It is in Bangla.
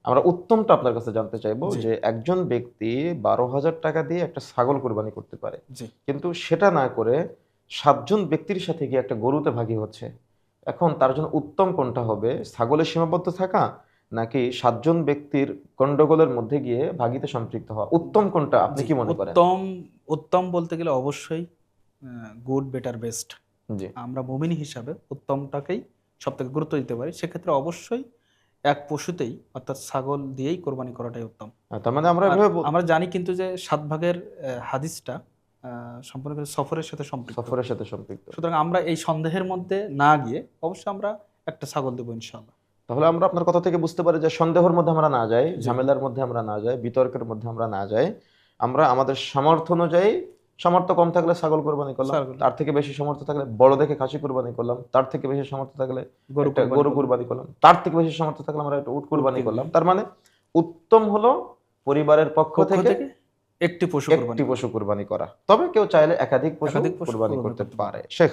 আমরা উত্তমটা আপনার কাছে জানতে চাইবো জি যে একজন ব্যক্তি 12,000 টাকা দিয়ে একটা ছাগল কোরবানি করতে পারে, জি কিন্তু সেটা না করে 7 জন ব্যক্তির সাথে গিয়ে একটা গরুতে ভাগী হচ্ছে। এখন তার জন্য উত্তম কোনটা হবে? ছাগলে সীমাবদ্ধ থাকা নাকি 7 জন ব্যক্তির গন্ডগোলের মধ্যে গিয়ে ভাগীতে সম্পৃক্ত হওয়া? উত্তম কোনটা আপনি জি কি মনে করেন? উত্তম উত্তম বলতে গেলে অবশ্যই গুড বেটার বেস্ট। জি। আমরা মুমিন হিসাবে উত্তমটাকেই সবথেকে গুরুত্ব দিতে পারি। সেক্ষেত্রে অবশ্যই এক পশুতেই অর্থাৎ ছাগল দিয়েই কোরবানি করাটাই উত্তম। তার মানে আমরা আর এভাবে আমরা জানি কিন্তু যে ৭ ভাগের হাদিসটা সম্পূর্ণ কিন্তু সফরের সাথে সম্পৃক্ত। সফরের সাথে সম্পৃক্ত। সুতরাং আমরা এই সন্দেহের মধ্যে না গিয়ে অবশ্যই আমরা একটা ছাগল দেবো ইনশাআল্লাহ। তাহলে আমরা আপনার কথা থেকে বুঝতে পারি যে সন্দেহের মধ্যে আমরা না যাই, জি, ঝামেলার মধ্যে আমরা না যাই, বিতর্কের মধ্যে আমরা না যাই। আমরা আমাদের সামর্থ্য অনুযায়ী, সামর্থ্য কম থাকলে ছাগল কোরবানি করলাম। ছাগল তার থেকে বেশি সামর্থ্য থাকলে বড় দেখে খাসি কোরবানি করলাম। তার থেকে বেশি সামর্থ্য থাকলে গরু একটা কোরবানি গরু করব, কোরবানি করলাম। তার থেকে বেশি সামর্থ্য থাকলে আমরা একটা উট উট কোরবানি কিনবো। করলাম। তার মানে উত্তম হলো পরিবারের পক্ষ পক্ষ থেকে থেকে একটি পশু কোরবানি একটি করা। পশু কোরবানি করা। তবে কেউ চাইলে একাধিক পশু একাধিক পশু কোরবানি কোরবানি করতে করতে পারবে। পারে। শেখ